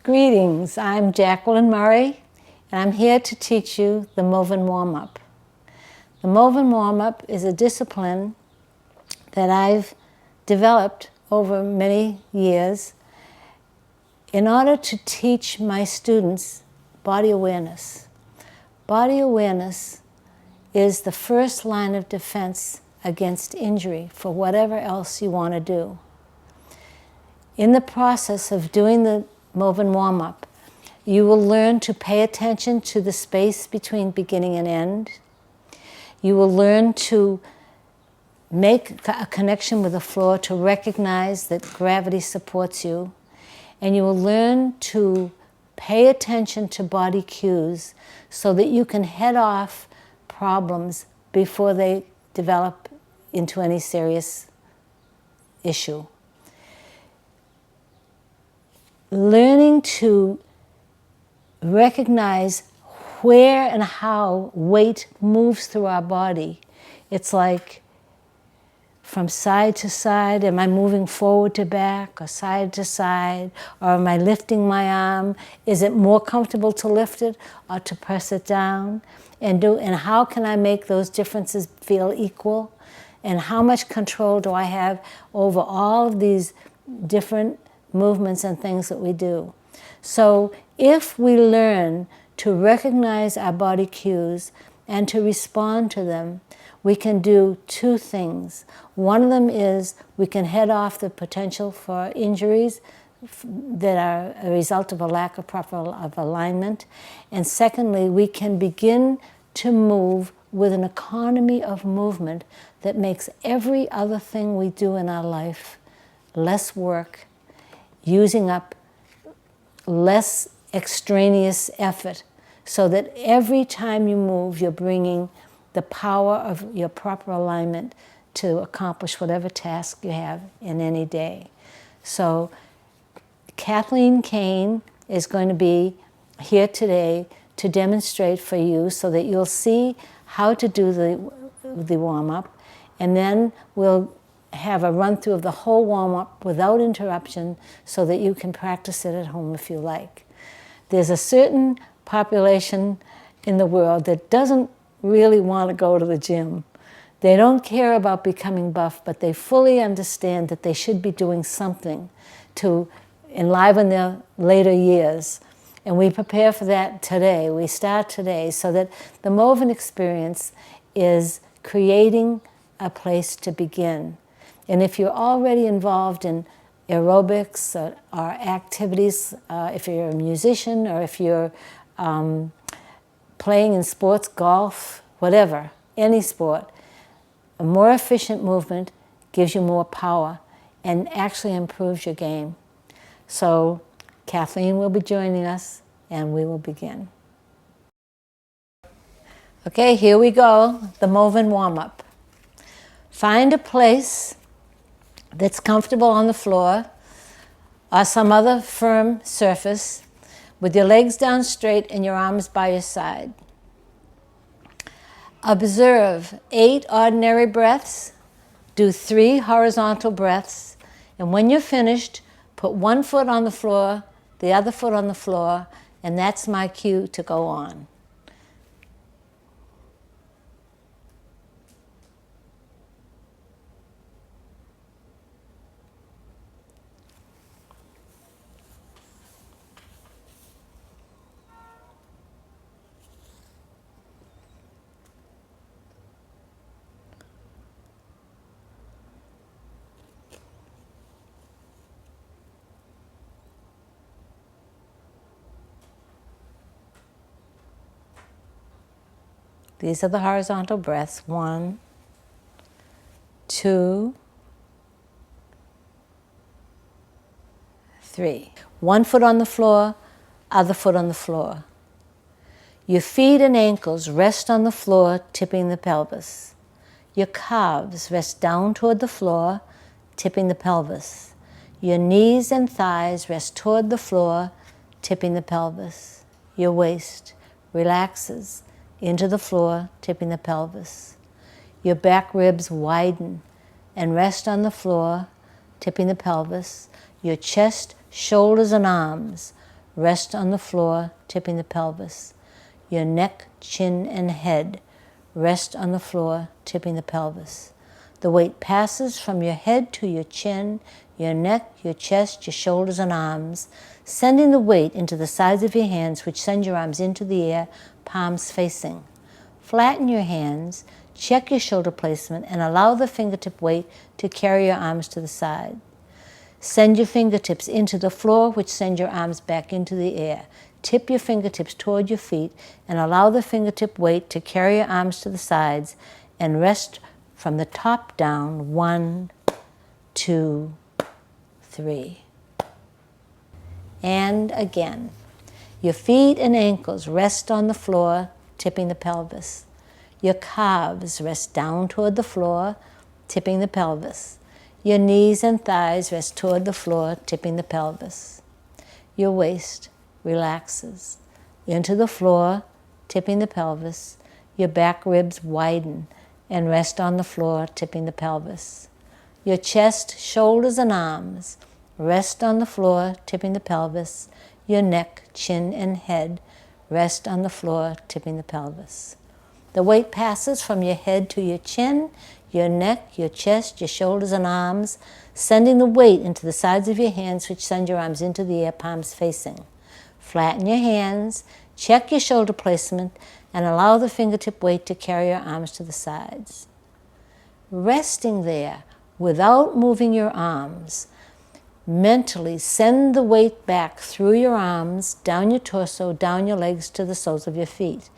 Greetings, I'm Jacqueline Murray, and I'm here to teach you the Moven Warmup. The Moven Warmup is a discipline that I've developed over many years in order to teach my students body awareness. Body awareness is the first line of defense against injury for whatever else you want to do. In the process of doing the Moven Warmup, you will learn to pay attention to the space between beginning and end. You will learn to make a connection with the floor, to recognize that gravity supports you. And you will learn to pay attention to body cues so that you can head off problems before they develop into any serious issue. Learning to recognize where and how weight moves through our body. It's like from side to side, am I moving forward to back or side to side, or am I lifting my arm? Is it more comfortable to lift it or to press it down? And how can I make those differences feel equal? And how much control do I have over all of these different movements and things that we do? So if we learn to recognize our body cues and to respond to them, we can do two things. One of them is we can head off the potential for injuries that are a result of a lack of proper alignment. And secondly, we can begin to move with an economy of movement that makes every other thing we do in our life less work, using up less extraneous effort, so that every time you move, you're bringing the power of your proper alignment to accomplish whatever task you have in any day. So Kathleen Kane is going to be here today to demonstrate for you so that you'll see how to do the warm-up, and then we'll have a run-through of the whole warm-up without interruption so that you can practice it at home if you like. There's a certain population in the world that doesn't really want to go to the gym. They don't care about becoming buff, but they fully understand that they should be doing something to enliven their later years. And we prepare for that today. We start today so that the Moven experience is creating a place to begin. And if you're already involved in aerobics or activities, if you're a musician or if you're playing in sports, golf, whatever, any sport, a more efficient movement gives you more power and actually improves your game. So Kathleen will be joining us and we will begin. Okay, here we go, the Moven Warmup. Find a place that's comfortable on the floor or some other firm surface with your legs down straight and your arms by your side. Observe 8 ordinary breaths, do 3 horizontal breaths, and when you're finished, put one foot on the floor, the other foot on the floor, and that's my cue to go on. These are the horizontal breaths. 1, 2, 3. One foot on the floor, other foot on the floor. Your feet and ankles rest on the floor, tipping the pelvis. Your calves rest down toward the floor, tipping the pelvis. Your knees and thighs rest toward the floor, tipping the pelvis. Your waist relaxes into the floor, tipping the pelvis. Your back ribs widen and rest on the floor, tipping the pelvis. Your chest, shoulders, and arms rest on the floor, tipping the pelvis. Your neck, chin, and head rest on the floor, tipping the pelvis. The weight passes from your head to your chin, your neck, your chest, your shoulders, and arms, sending the weight into the sides of your hands, which send your arms into the air, palms facing. Flatten your hands, check your shoulder placement, and allow the fingertip weight to carry your arms to the side. Send your fingertips into the floor, which send your arms back into the air. Tip your fingertips toward your feet and allow the fingertip weight to carry your arms to the sides and rest from the top down. 1, 2, 3. And again. Your feet and ankles rest on the floor, tipping the pelvis. Your calves rest down toward the floor, tipping the pelvis. Your knees and thighs rest toward the floor, tipping the pelvis. Your waist relaxes into the floor, tipping the pelvis. Your back ribs widen and rest on the floor, tipping the pelvis. Your chest, shoulders, and arms rest on the floor, tipping the pelvis. Your neck, chin, and head rest on the floor, tipping the pelvis. The weight passes from your head to your chin, your neck, your chest, your shoulders, and arms, sending the weight into the sides of your hands, which send your arms into the air, palms facing. Flatten your hands, check your shoulder placement, and allow the fingertip weight to carry your arms to the sides. Resting there without moving your arms, mentally send the weight back through your arms, down your torso, down your legs to the soles of your feet.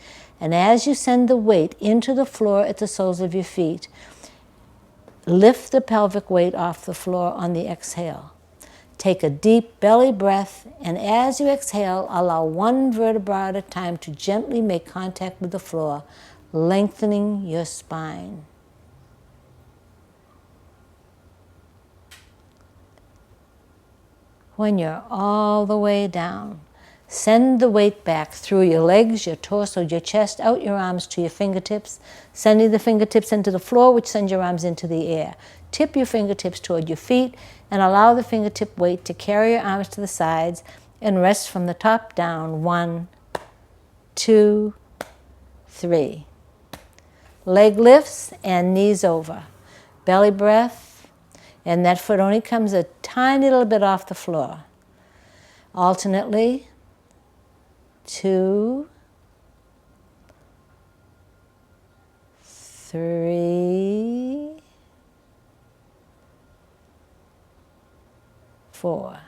And as you send the weight into the floor at the soles of your feet, lift the pelvic weight off the floor on the exhale. Take a deep belly breath, and as you exhale, allow one vertebra at a time to gently make contact with the floor, lengthening your spine. When you're all the way down, send the weight back through your legs, your torso, your chest, out your arms to your fingertips, sending the fingertips into the floor, which sends your arms into the air. Tip your fingertips toward your feet and allow the fingertip weight to carry your arms to the sides and rest from the top down. 1, 2, 3. Leg lifts and knees over. Belly breath, and that foot only comes a tiny little bit off the floor. Alternately, 2, 3, 4.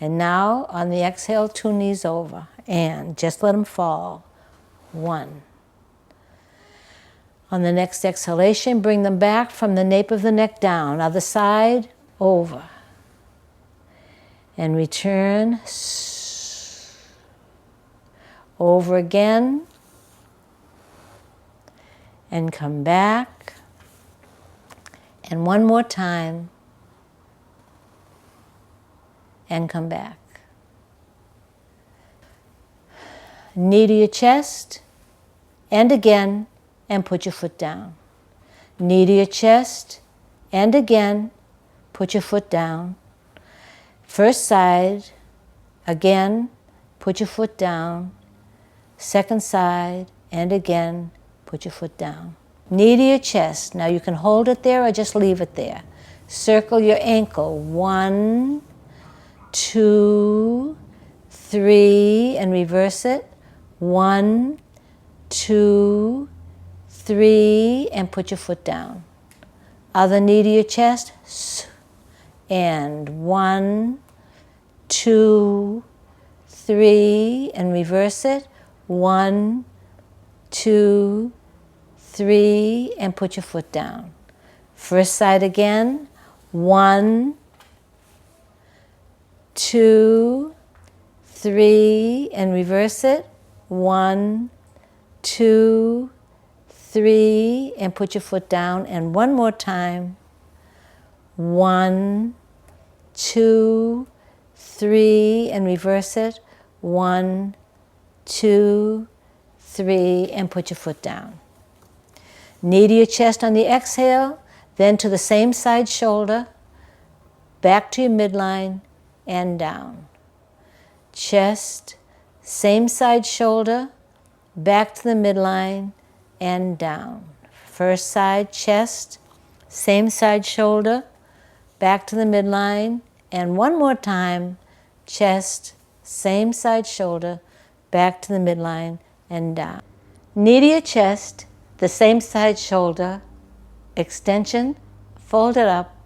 And now on the exhale, 2 knees over, and just let them fall. 1. On the next exhalation, bring them back from the nape of the neck down. Other side, over. And return. Over again. And come back. And one more time. And come back. Knee to your chest. And again. And put your foot down. Knee to your chest, and again, put your foot down. First side, again, put your foot down. Second side, and again, put your foot down. Knee to your chest. Now you can hold it there or just leave it there. Circle your ankle. 1, 2, 3, and reverse it. 1, 2, 3, and put your foot down. Other knee to your chest, and 1, 2, 3, and reverse it. 1, 2, 3, and put your foot down. First side again. 1, 2, 3, and reverse it. 1, 2, 3, and put your foot down. And one more time. 1, 2, 3, and reverse it. 1, 2, 3, and put your foot down. Knee to your chest on the exhale, then to the same side shoulder, back to your midline, and down. chest, same side shoulder, back to the midline and down. First side, chest, same side shoulder, back to the midline, and one more time, chest, same side shoulder, back to the midline and down. Knee to your chest, the same side shoulder, extension, fold it up,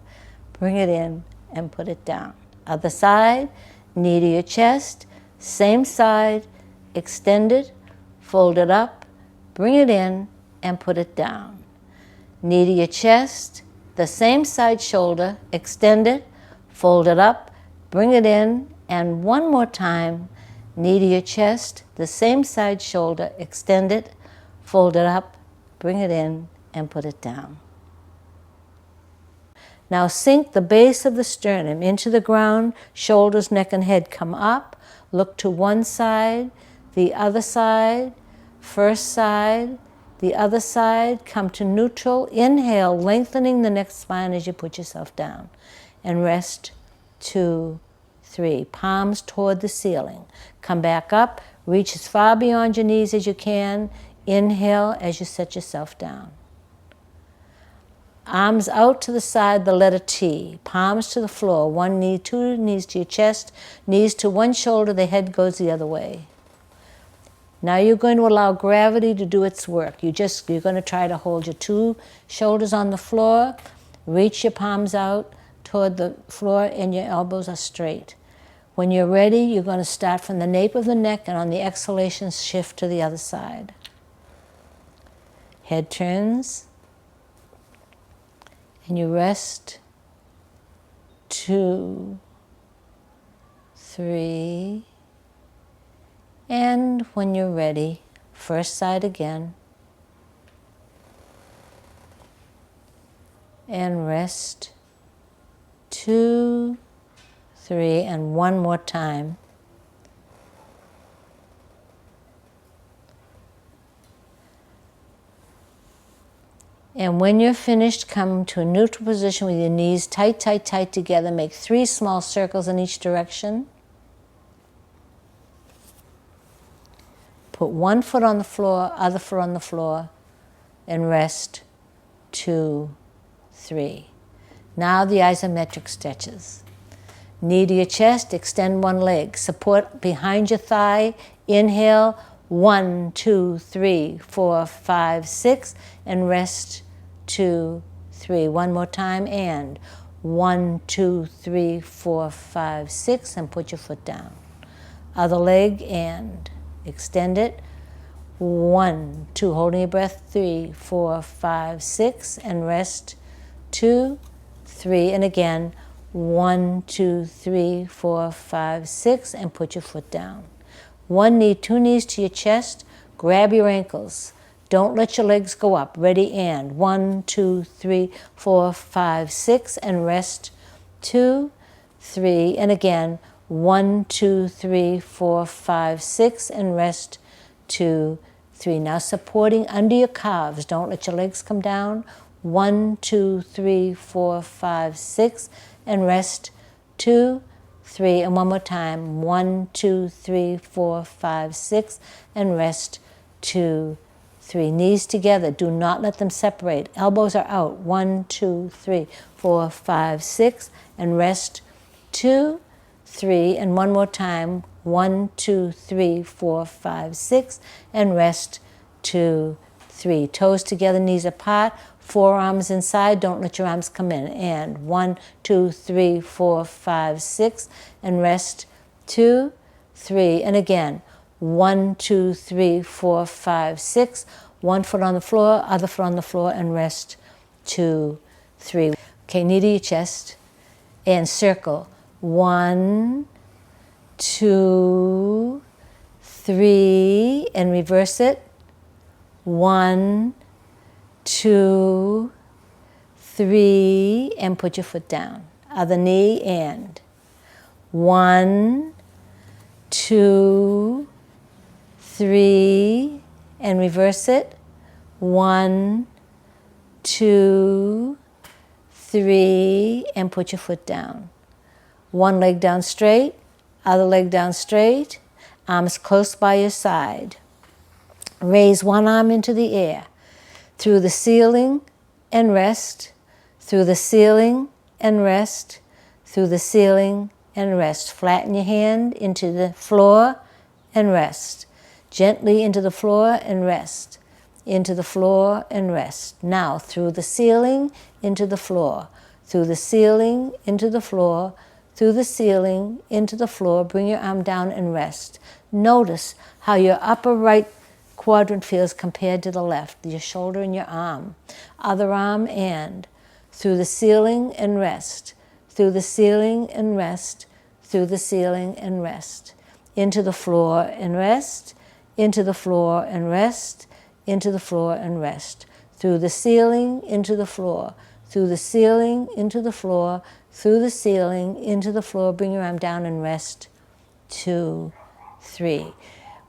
bring it in and put it down. Other side, knee to your chest, same side, extend it, fold it up, bring it in and put it down. Knee to your chest, the same side shoulder, extend it, fold it up, bring it in, and one more time, knee to your chest, the same side shoulder, extend it, fold it up, bring it in, and put it down. Now sink the base of the sternum into the ground, shoulders, neck, and head come up, look to one side, the other side, first side, the other side, come to neutral, inhale, lengthening the neck spine as you put yourself down, and rest, 2, 3, palms toward the ceiling. Come back up, reach as far beyond your knees as you can, inhale as you set yourself down. Arms out to the side, the letter T, palms to the floor, one knee, two knees to your chest, knees to one shoulder, the head goes the other way. Now you're going to allow gravity to do its work. You're going to try to hold your two shoulders on the floor, reach your palms out toward the floor, and your elbows are straight. When you're ready, you're going to start from the nape of the neck, and on the exhalation, shift to the other side. Head turns, and you rest, 2, 3, and when you're ready, first side again, and rest, 2, 3, and one more time. And when you're finished, come to a neutral position with your knees tight, tight, tight together. Make 3 small circles in each direction. Put one foot on the floor, other foot on the floor, and rest, 2, 3. Now the isometric stretches. Knee to your chest, extend one leg. Support behind your thigh. Inhale, 1, 2, 3, 4, 5, 6, and rest, 2, 3. One more time, and 1, 2, 3, 4, 5, 6, and put your foot down. Other leg, and extend it. 1, 2, holding your breath, 3, 4, 5, 6, and rest, 2, 3, and again, 1, 2, 3, 4, 5, 6, and put your foot down. One knee, two knees to your chest, grab your ankles. Don't let your legs go up. Ready, and 1, 2, 3, 4, 5, 6, and rest, 2, 3, and again, 1, 2, 3, 4, 5, 6, and rest, 2, 3. Now supporting under your calves. Don't let your legs come down. 1, 2, 3, 4, 5, 6, and rest, 2, 3, and one more time, 1, 2, 3, 4, 5, 6, and rest, 2, 3. Knees together, do not let them separate. Elbows are out, 1, 2, 3, 4, 5, 6, and rest, 2, 3, and one more time, 1, 2, 3, 4, 5, 6, and rest, 2, 3. Toes together, knees apart, forearms inside, don't let your arms come in. And 1, 2, 3, 4, 5, 6, and rest, 2, 3. And again, 1, 2, 3, 4, 5, 6. One foot on the floor, other foot on the floor, and rest, 2, 3. Okay, knee to your chest, and circle. 1, 2, 3, and reverse it. 1, 2, 3, and put your foot down. Other knee, and 1, 2, 3, and reverse it. 1, 2, 3, and put your foot down. One leg down straight, Other leg down straight, arms close by your side. Raise one arm into the air, through the ceiling and rest, through the ceiling and rest, through the ceiling and rest. Flatten your hand into the floor and rest. Gently into the floor and rest. Into the floor and rest. Now through the ceiling into the floor, through the ceiling into the floor, through the ceiling into the floor. Bring your arm down and rest. Notice how your upper right quadrant feels compared to the left, your shoulder and your arm. Other arm and through the ceiling and rest, through the ceiling and rest, through the ceiling and rest. Into the floor and rest, into the floor and rest, into the floor and rest. Through the ceiling into the floor, through the ceiling into the floor, through the ceiling into the floor. Bring your arm down and rest. 2, 3.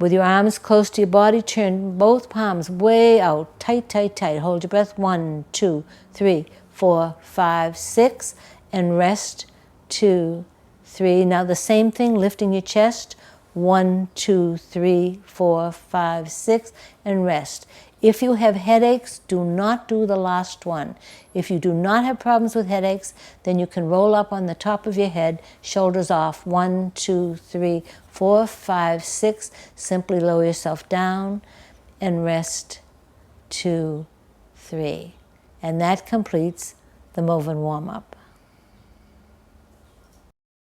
With your arms close to your body, turn both palms way out, tight, tight, tight. Hold your breath. 1, 2, 3, 4, 5, 6, and rest. 2, 3. Now the same thing, lifting your chest. 1, 2, 3, 4, 5, 6, and rest. If you have headaches, do not do the last one. If you do not have problems with headaches, then you can roll up on the top of your head, shoulders off. 1, 2, 3, 4, 5, 6. Simply lower yourself down and rest. 2, 3. And that completes the Moven Warmup.